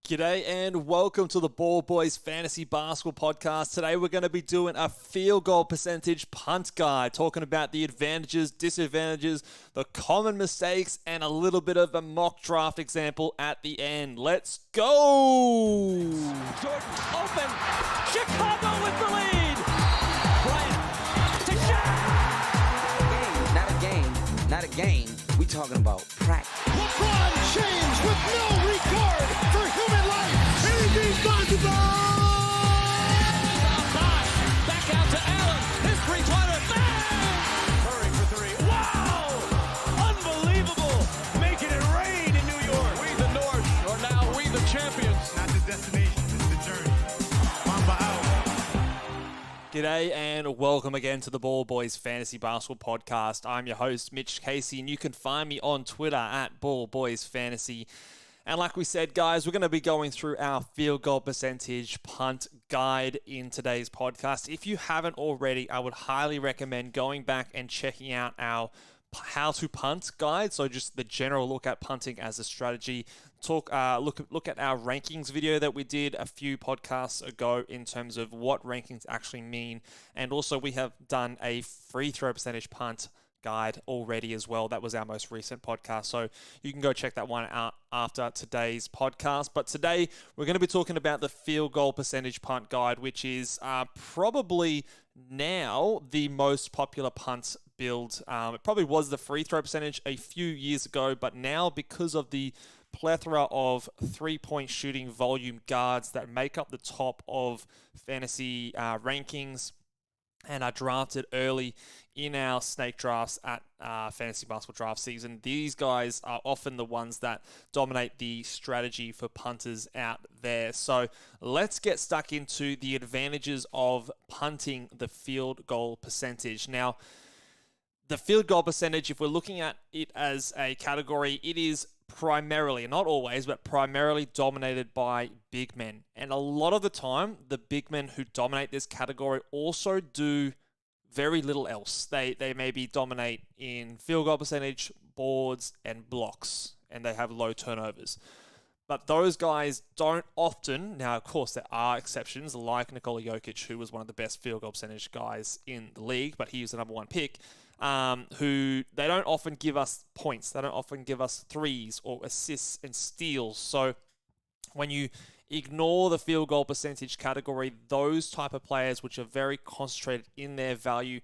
G'day and welcome to the Ball Boys Fantasy Basketball Podcast. Today we're going to be doing a field goal percentage punt guide, talking about the advantages, disadvantages, the common mistakes, and a little bit of a mock draft example at the end. Let's go! Jordan open, Chicago with the lead! Bryant to Shaq! Not a game. We talking about practice. LeBron James with no regard for human life. Anything's possible. Back out to Allen. His three-pointer. Bang! Curry for three. Wow! Unbelievable. Making it rain in New York. We the North are now we the champions. Not the destination, it's the journey. Mamba out. G'day and welcome again to the Ball Boys Fantasy Basketball Podcast. I'm your host, Mitch Casey, and you can find me on Twitter at Ball Boys Fantasy. And like we said, guys, we're going to be going through our field goal percentage punt guide in today's podcast. If you haven't already, I would highly recommend going back and checking out our how to punt guide. So just the general look at punting as a strategy. Look at our rankings video that we did a few podcasts ago in terms of what rankings actually mean. And also we have done a free throw percentage punt guide already as well. That was our most recent podcast. So you can go check that one out after today's podcast. But today we're going to be talking about the field goal percentage punt guide, which is probably now the most popular punt build. It probably was the free throw percentage a few years ago, but now because of the plethora of three-point shooting volume guards that make up the top of fantasy rankings and are drafted early in our snake drafts at fantasy basketball draft season, these guys are often the ones that dominate the strategy for punters out there. So let's get stuck into the advantages of punting the field goal percentage. Now, the field goal percentage, if we're looking at it as a category, it is primarily, not always, but primarily dominated by big men. And a lot of the time, the big men who dominate this category also do very little else. They maybe dominate in field goal percentage, boards, and blocks, and they have low turnovers. But those guys don't often, now of course there are exceptions, like Nikola Jokic, who was one of the best field goal percentage guys in the league, but he was the number one pick, who they don't often give us points. They don't often give us threes or assists and steals. So when you ignore the field goal percentage category, those type of players which are very concentrated in their value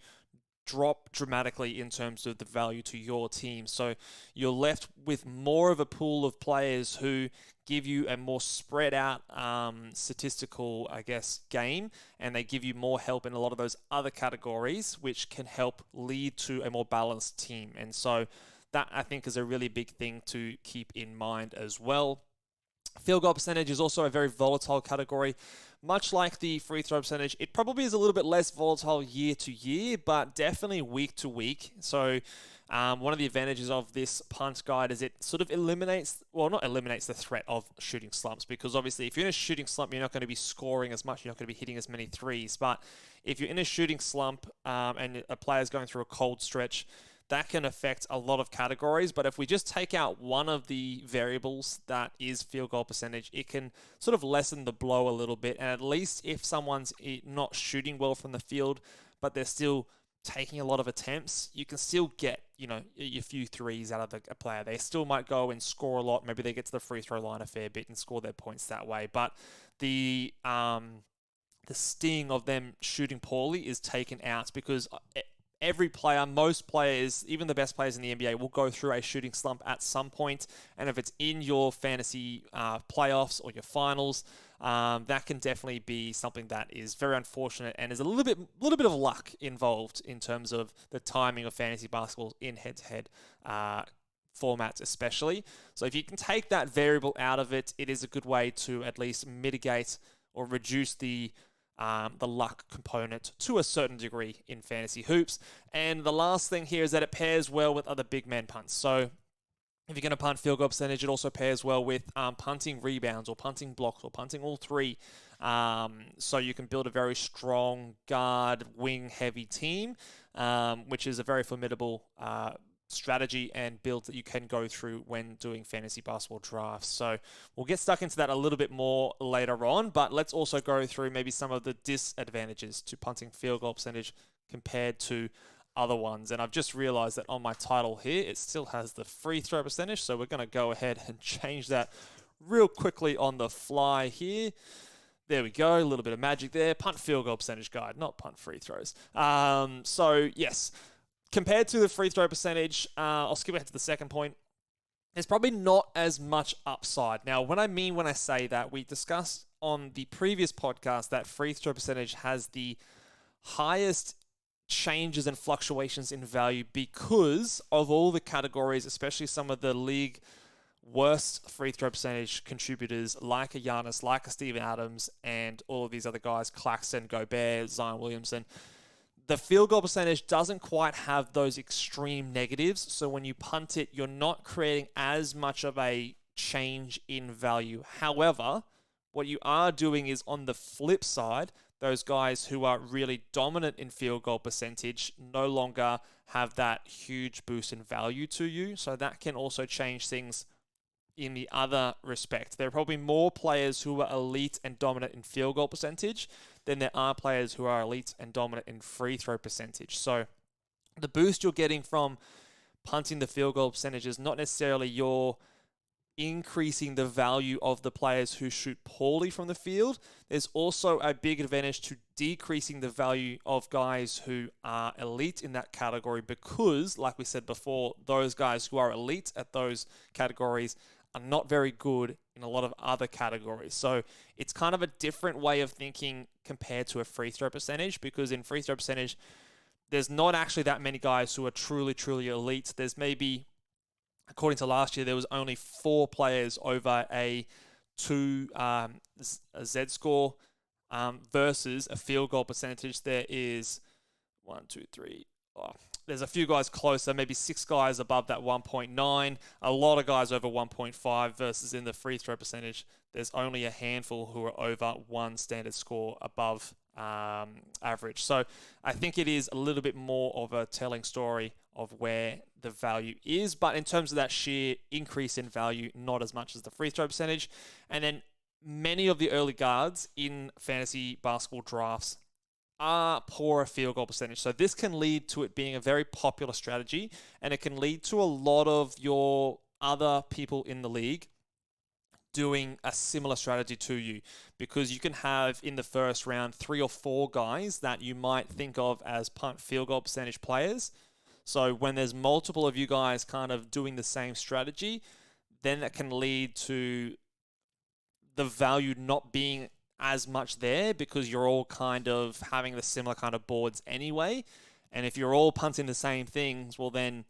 drop dramatically in terms of the value to your team. So you're left with more of a pool of players who give you a more spread out statistical, game, and they give you more help in a lot of those other categories, which can help lead to a more balanced team. And so that, I think, is a really big thing to keep in mind as well. Field goal percentage is also a very volatile category. Much like the free throw percentage, it probably is a little bit less volatile year to year, but definitely week to week. So one of the advantages of this punt guide is it sort of not eliminates the threat of shooting slumps, because obviously if you're in a shooting slump, you're not going to be scoring as much, you're not going to be hitting as many threes. But if you're in a shooting slump and a player's going through a cold stretch, that can affect a lot of categories. But if we just take out one of the variables that is field goal percentage, it can sort of lessen the blow a little bit. And at least if someone's not shooting well from the field, but they're still taking a lot of attempts, you can still get, a few threes out of a player. They still might go and score a lot. Maybe they get to the free throw line a fair bit and score their points that way. But the sting of them shooting poorly is taken out, because every player, most players, even the best players in the NBA will go through a shooting slump at some point. And if it's in your fantasy playoffs or your finals, that can definitely be something that is very unfortunate, and is a little bit of luck involved in terms of the timing of fantasy basketball in head-to-head formats especially. So if you can take that variable out of it, it is a good way to at least mitigate or reduce the luck component to a certain degree in fantasy hoops. And the last thing here is that it pairs well with other big man punts. So if you're going to punt field goal percentage, it also pairs well with punting rebounds or punting blocks or punting all three. So you can build a very strong guard, wing-heavy team, which is a very formidable strategy and builds that you can go through when doing fantasy basketball drafts. So we'll get stuck into that a little bit more later on, but let's also go through maybe some of the disadvantages to punting field goal percentage compared to other ones. And I've just realized that on my title here, it still has the free throw percentage, so we're going to go ahead and change that real quickly on the fly here. There we go, a little bit of magic there. Punt field goal percentage guide, not punt free throws. So yes, compared to the free throw percentage, I'll skip ahead to the second point. There's probably not as much upside. Now, what I mean when I say that, we discussed on the previous podcast that free throw percentage has the highest changes and fluctuations in value because of all the categories, especially some of the league worst free throw percentage contributors like a Giannis, like a Steven Adams, and all of these other guys, Claxton, Gobert, Zion Williamson. The field goal percentage doesn't quite have those extreme negatives, so when you punt it, you're not creating as much of a change in value. However, what you are doing is on the flip side, those guys who are really dominant in field goal percentage no longer have that huge boost in value to you. So that can also change things in the other respect. There are probably more players who are elite and dominant in field goal percentage than there are players who are elite and dominant in free throw percentage. So the boost you're getting from punting the field goal percentage is not necessarily your increasing the value of the players who shoot poorly from the field. There's also a big advantage to decreasing the value of guys who are elite in that category because, like we said before, those guys who are elite at those categories are not very good in a lot of other categories. So it's kind of a different way of thinking compared to a free throw percentage, because in free throw percentage, there's not actually that many guys who are truly, truly elite. There's maybe, according to last year, there was only 4 players over a Z score versus a field goal percentage. There is 1, 2, 3. There's a few guys closer, maybe 6 guys above that 1.9. A lot of guys over 1.5 versus in the free throw percentage, there's only a handful who are over 1 standard score above average. So I think it is a little bit more of a telling story of where the value is. But in terms of that sheer increase in value, not as much as the free throw percentage. And then many of the early guards in fantasy basketball drafts are poorer field goal percentage. So this can lead to it being a very popular strategy, and it can lead to a lot of your other people in the league doing a similar strategy to you, because you can have in the first round 3 or 4 guys that you might think of as punt field goal percentage players. So when there's multiple of you guys kind of doing the same strategy, then that can lead to the value not being as much there because you're all kind of having the similar kind of boards anyway. And if you're all punting the same things, well, then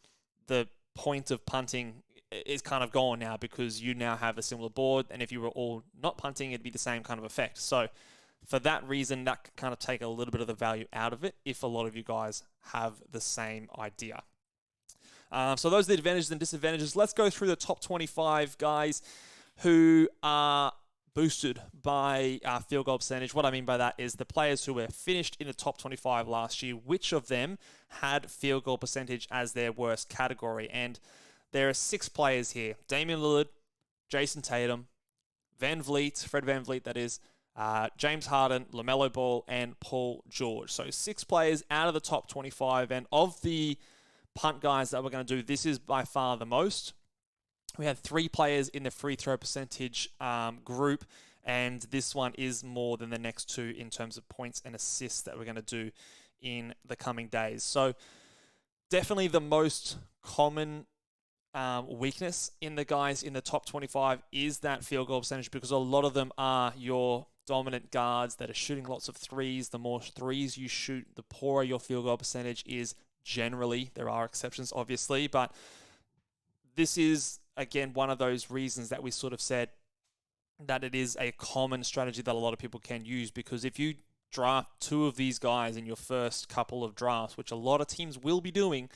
the point of punting is kind of gone now because you now have a similar board. And if you were all not punting, it'd be the same kind of effect. So for that reason, that could kind of take a little bit of the value out of it if a lot of you guys have the same idea. So those are the advantages and disadvantages. Let's go through the top 25 guys who are boosted by field goal percentage. What I mean by that is the players who were finished in the top 25 last year, which of them had field goal percentage as their worst category. And there are 6 players here: Damian Lillard, Jason Tatum, Fred VanVleet, that is, James Harden, LaMelo Ball, and Paul George. So 6 players out of the top 25. And of the punt guys that we're going to do, this is by far the most. We had 3 players in the free throw percentage group, and this one is more than the next 2 in terms of points and assists that we're going to do in the coming days. So definitely the most common weakness in the guys in the top 25 is that field goal percentage, because a lot of them are your dominant guards that are shooting lots of threes. The more threes you shoot, the poorer your field goal percentage is generally. There are exceptions, obviously, but this is, again, one of those reasons that we sort of said that it is a common strategy that a lot of people can use, because if you draft 2 of these guys in your first couple of drafts, which a lot of teams will be doing,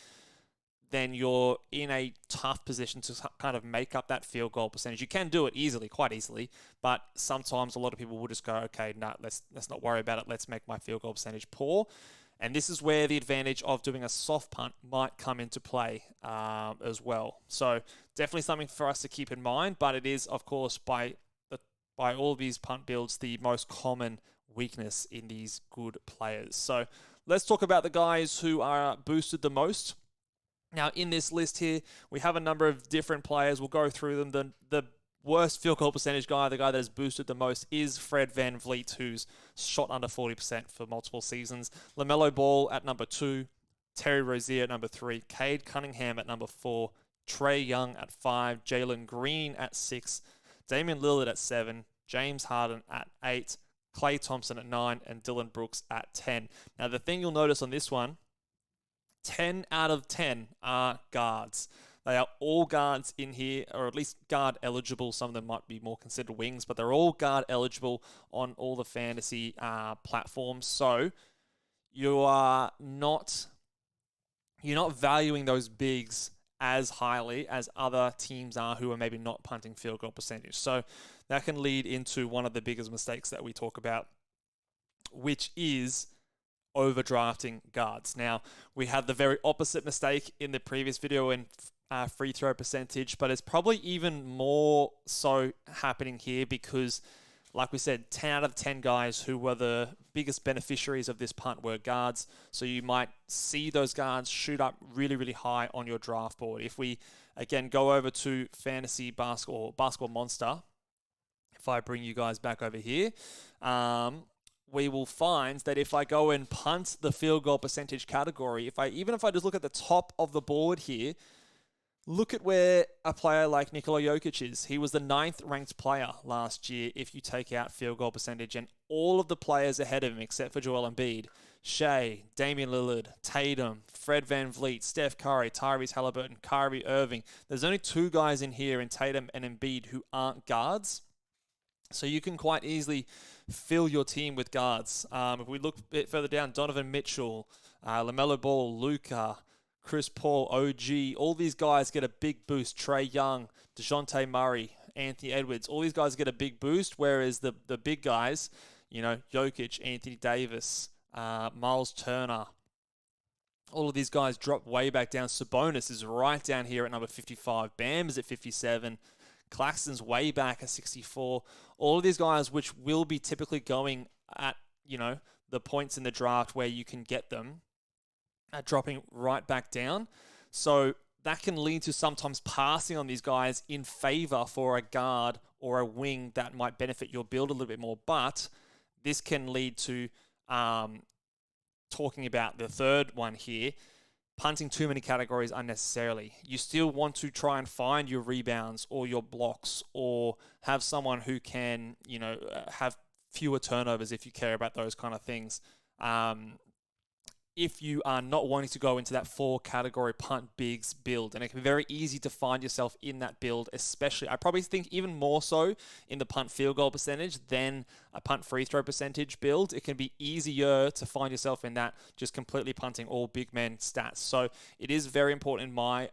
then you're in a tough position to kind of make up that field goal percentage. You can do it easily, quite easily, but sometimes a lot of people will just go, okay, no, let's not worry about it. Let's make my field goal percentage poor. And this is where the advantage of doing a soft punt might come into play as well. So definitely something for us to keep in mind, but it is, of course, by all of these punt builds, the most common weakness in these good players. So let's talk about the guys who are boosted the most. Now, in this list here, we have a number of different players. We'll go through them. The worst field goal percentage guy, the guy that has boosted the most, is Fred VanVleet, who's shot under 40% for multiple seasons. LaMelo Ball at number 2, Terry Rozier at number 3, Cade Cunningham at number 4, Trae Young at 5, Jalen Green at 6, Damian Lillard at 7, James Harden at 8, Klay Thompson at 9, and Dylan Brooks at 10. Now, the thing you'll notice on this one, 10 out of 10 are guards. They are all guards in here, or at least guard eligible. Some of them might be more considered wings, but they're all guard eligible on all the fantasy platforms. So you're not valuing those bigs as highly as other teams are who are maybe not punting field goal percentage. So that can lead into one of the biggest mistakes that we talk about, which is overdrafting guards. Now, we had the very opposite mistake in the previous video in free throw percentage, but it's probably even more so happening here because, like we said, 10 out of 10 guys who were the biggest beneficiaries of this punt were guards. So you might see those guards shoot up really, really high on your draft board. If we, again, go over to Fantasy Basketball Monster, if I bring you guys back over here, we will find that if I go and punt the field goal percentage category, even if I just look at the top of the board here, look at where a player like Nikola Jokic is. He was the 9th ranked player last year if you take out field goal percentage, and all of the players ahead of him, except for Joel Embiid, Shea, Damian Lillard, Tatum, Fred VanVleet, Steph Curry, Tyrese Halliburton, Kyrie Irving. There's only 2 guys in here in Tatum and Embiid who aren't guards. So you can quite easily fill your team with guards. If we look a bit further down, Donovan Mitchell, LaMelo Ball, Luka, Chris Paul, OG, all these guys get a big boost. Trae Young, DeJounte Murray, Anthony Edwards, all these guys get a big boost, whereas the big guys, Jokic, Anthony Davis, Miles Turner, all of these guys drop way back down. Sabonis is right down here at number 55. Bam is at 57. Claxton's way back at 64. All of these guys, which will be typically going at, the points in the draft where you can get them, are dropping right back down. So that can lead to sometimes passing on these guys in favor for a guard or a wing that might benefit your build a little bit more. But this can lead to talking about the third one here, punting too many categories unnecessarily. You still want to try and find your rebounds or your blocks or have someone who can, have fewer turnovers if you care about those kind of things. If you are not wanting to go into that 4-category punt bigs build. And it can be very easy to find yourself in that build, especially, I probably think even more so in the punt field goal percentage than a punt free throw percentage build. It can be easier to find yourself in that just completely punting all big men stats. So it is very important in my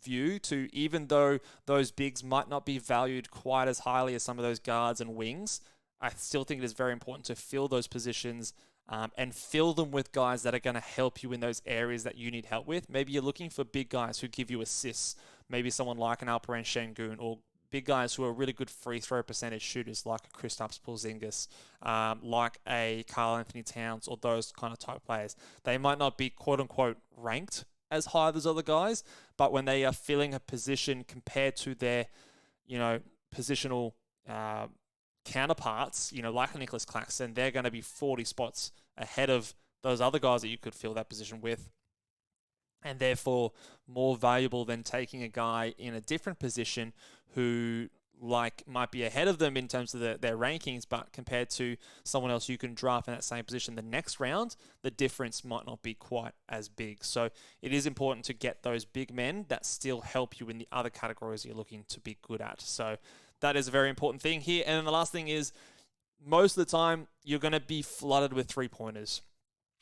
view to, even though those bigs might not be valued quite as highly as some of those guards and wings, I still think it is very important to fill those positions and fill them with guys that are going to help you in those areas that you need help with. Maybe you're looking for big guys who give you assists, maybe someone like an Alperen Şengün, or big guys who are really good free throw percentage shooters like a Kristaps Porzingis, like a Karl Anthony Towns, or those kind of type players. They might not be quote-unquote ranked as high as other guys, but when they are filling a position compared to their, positional counterparts, like a Nicholas Claxton, they're going to be 40 spots ahead of those other guys that you could fill that position with, and therefore more valuable than taking a guy in a different position who might be ahead of them in terms of their rankings, but compared to someone else you can draft in that same position the next round, the difference might not be quite as big. So it is important to get those big men that still help you in the other categories you're looking to be good at. So that is a very important thing here. And then the last thing is, most of the time, you're going to be flooded with three-pointers.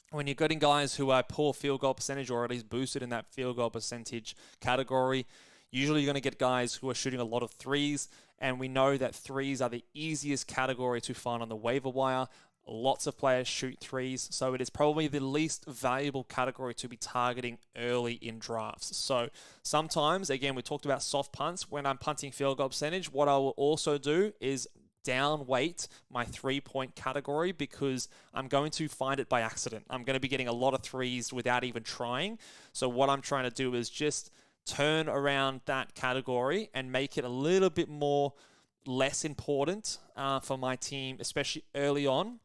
When you're getting guys who are poor field goal percentage, or at least boosted in that field goal percentage category, usually you're going to get guys who are shooting a lot of threes, and we know that threes are the easiest category to find on the waiver wire. Lots of players shoot threes, so it is probably the least valuable category to be targeting early in drafts. So sometimes, again, we talked about soft punts. When I'm punting field goal percentage, what I will also do is downweight my 3-point category because I'm going to find it by accident. I'm going to be getting a lot of threes without even trying. So what I'm trying to do is just turn around that category and make it a little bit more less important for my team, especially early on,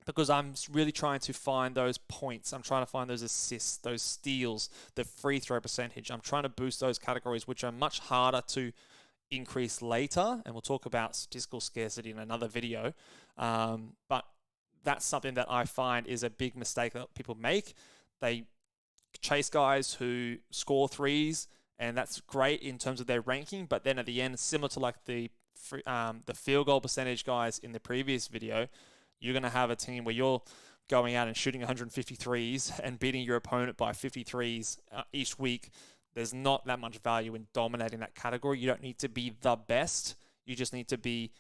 because I'm really trying to find those points. I'm trying to find those assists, those steals, the free throw percentage. I'm trying to boost those categories, which are much harder to increase later. And we'll talk about statistical scarcity in another video. But that's something that I find is a big mistake that people make. They chase guys who score threes, and that's great in terms of their ranking. But then at the end, similar to like the field goal percentage guys in the previous video, you're going to have a team where you're going out and shooting 150 threes and beating your opponent by 50 threes each week. There's not that much value in dominating that category. You don't need to be the best. You just need to be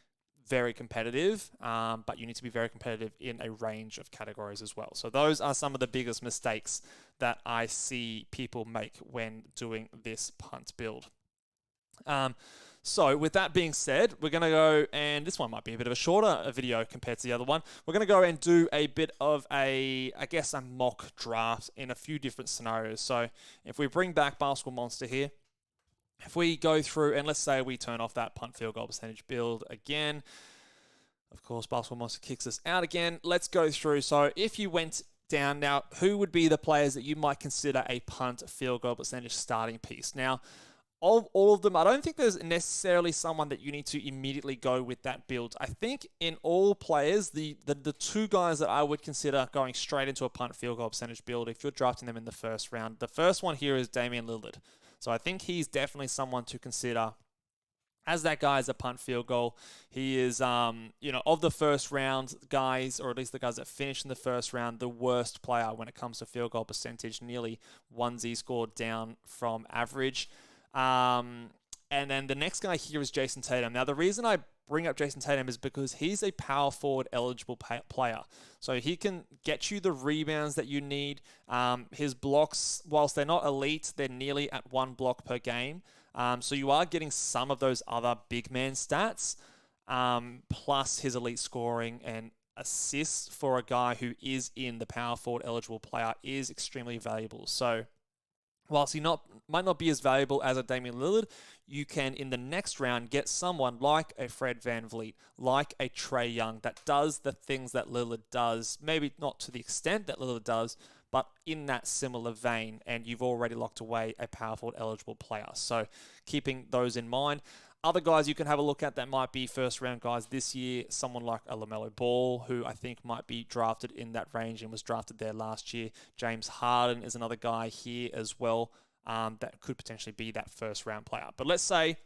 very competitive, but you need to be very competitive in a range of categories as well. So those are some of the biggest mistakes that I see people make when doing this punt build. So with that being said, we're going to go, and this one might be a bit of a shorter video compared to the other one. We're going to go and do a bit of a mock draft in a few different scenarios. So if we bring back Basketball Monster here, if we go through, and let's say we turn off that punt field goal percentage build again. Of course, Basketball Monster kicks us out again. Let's go through. So if you went down now, who would be the players that you might consider a punt field goal percentage starting piece? Now, of all of them, I don't think there's necessarily someone that you need to immediately go with that build. I think in all players, the two guys that I would consider going straight into a punt field goal percentage build, if you're drafting them in the first round, the first one here is Damian Lillard. So I think he's definitely someone to consider as that guy as a punt field goal. He is, of the first round guys, or at least the guys that finished in the first round, the worst player when it comes to field goal percentage, nearly 1 Z-score down from average. And then the next guy here is Jason Tatum. Now, the reason I bring up Jason Tatum is because he's a power forward eligible player. So he can get you the rebounds that you need. His blocks, whilst they're not elite, they're nearly at 1 block per game. So you are getting some of those other big man stats, plus his elite scoring and assists for a guy who is in the power forward eligible player is extremely valuable. So whilst he might not be as valuable as a Damian Lillard, you can, in the next round, get someone like a Fred VanVleet, like a Trae Young, that does the things that Lillard does, maybe not to the extent that Lillard does, but in that similar vein, and you've already locked away a power forward eligible player. So keeping those in mind. Other guys you can have a look at that might be first-round guys this year, someone like a LaMelo Ball, who I think might be drafted in that range and was drafted there last year. James Harden is another guy here as well that could potentially be that first-round player. But let's say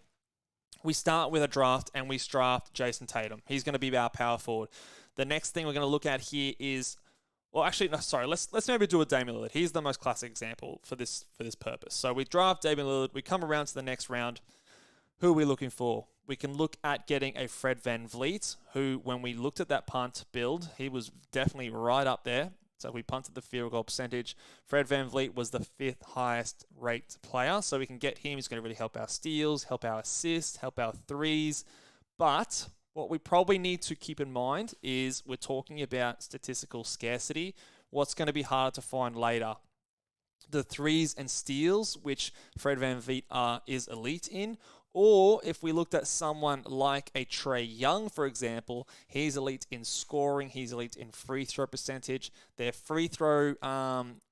we start with a draft and we draft Jason Tatum. He's going to be our power forward. The next thing we're going to look at here is, let's maybe do a Damian Lillard. He's the most classic example for this purpose. So we draft Damian Lillard. We come around to the next round. Who are we looking for? We can look at getting a Fred VanVleet, who, when we looked at that punt build, he was definitely right up there. So we punted the field goal percentage. Fred VanVleet was the 5th highest rated player. So we can get him. He's going to really help our steals, help our assists, help our threes. But what we probably need to keep in mind is we're talking about statistical scarcity. What's going to be hard to find later? The threes and steals, which Fred VanVleet is elite in. Or if we looked at someone like a Trae Young, for example, he's elite in scoring, he's elite in free throw percentage. Their free throw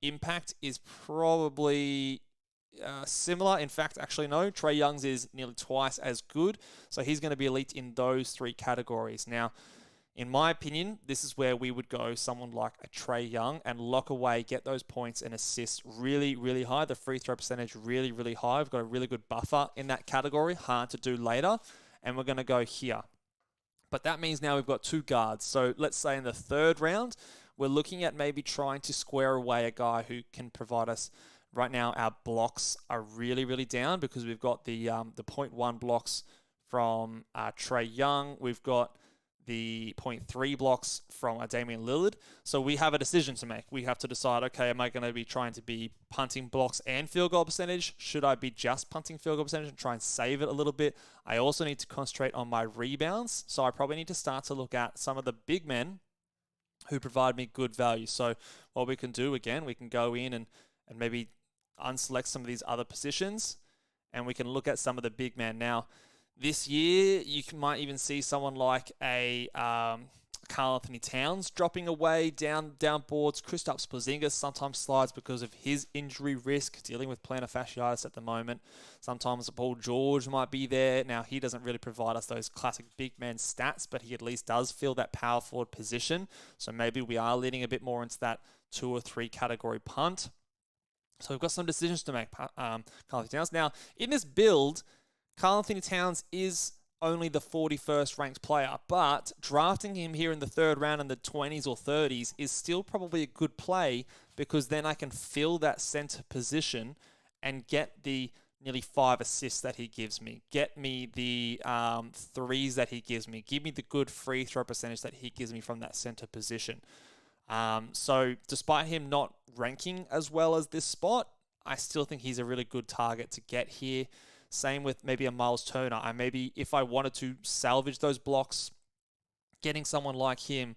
impact is probably similar. In fact, actually no, Trae Young's is nearly twice as good. So he's going to be elite in those 3 categories. Now, in my opinion, this is where we would go someone like a Trae Young and lock away, get those points and assists really, really high. The free throw percentage really, really high. We've got a really good buffer in that category, hard to do later. And we're going to go here. But that means now we've got 2 guards. So let's say in the 3rd round, we're looking at maybe trying to square away a guy who can provide us. Right now, our blocks are really, really down because we've got the 0.1 blocks from Trae Young. We've got the 0.3 blocks from Damian Lillard. So we have a decision to make. We have to decide, okay, am I going to be trying to be punting blocks and field goal percentage? Should I be just punting field goal percentage and try and save it a little bit? I also need to concentrate on my rebounds. So I probably need to start to look at some of the big men who provide me good value. So what we can do, again, we can go in and maybe unselect some of these other positions, and we can look at some of the big men. Now, this year, might even see someone like a Karl Anthony Towns dropping away down boards. Kristaps Porzingis sometimes slides because of his injury risk, dealing with plantar fasciitis at the moment. Sometimes Paul George might be there. Now, he doesn't really provide us those classic big man stats, but he at least does fill that power forward position. So maybe we are leaning a bit more into that 2 or 3 category punt. So we've got some decisions to make, Karl Anthony Towns. Now, in this build, Karl Anthony Towns is only the 41st ranked player, but drafting him here in the 3rd round in the 20s or 30s is still probably a good play, because then I can fill that center position and get the nearly 5 assists that he gives me, get me the threes that he gives me, give me the good free throw percentage that he gives me from that center position. So despite him not ranking as well as this spot, I still think he's a really good target to get here. Same with maybe a Miles Turner. If I wanted to salvage those blocks, getting someone like him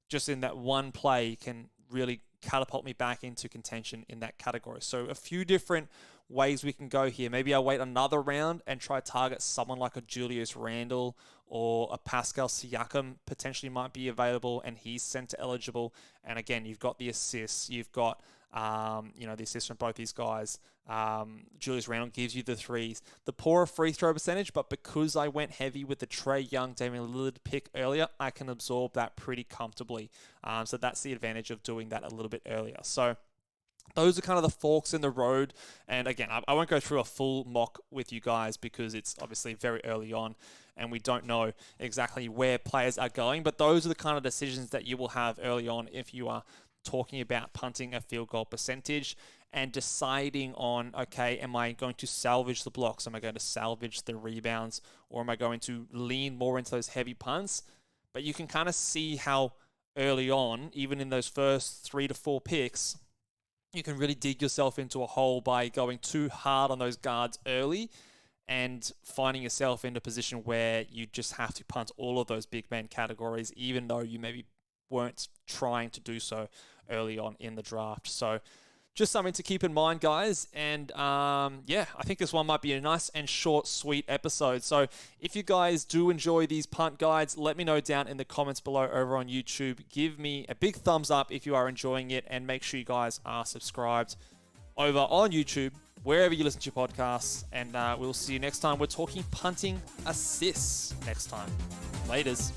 just in that one play can really catapult me back into contention in that category. So a few different ways we can go here. Maybe I wait another round and try to target someone like a Julius Randle or a Pascal Siakam potentially might be available, and he's center eligible. And again, you've got the assists, you've got the assists from both these guys. Julius Randle gives you the threes. The poorer free throw percentage, but because I went heavy with the Trae Young, Damian Lillard pick earlier, I can absorb that pretty comfortably. So that's the advantage of doing that a little bit earlier. So those are kind of the forks in the road. And again, I won't go through a full mock with you guys because it's obviously very early on and we don't know exactly where players are going. But those are the kind of decisions that you will have early on if you are talking about punting a field goal percentage and deciding on, okay, am I going to salvage the blocks? Am I going to salvage the rebounds? Or am I going to lean more into those heavy punts? But you can kind of see how early on, even in those first 3 to 4 picks, you can really dig yourself into a hole by going too hard on those guards early and finding yourself in a position where you just have to punt all of those big man categories, even though you maybe weren't trying to do so early on in the draft. So just something to keep in mind, guys. And I think this one might be a nice and short, sweet episode. So if you guys do enjoy these punt guides, let me know down in the comments below over on YouTube. Give me a big thumbs up if you are enjoying it, and make sure you guys are subscribed over on YouTube, wherever you listen to your podcasts. And we'll see you next time. We're talking punting assists next time. Laters.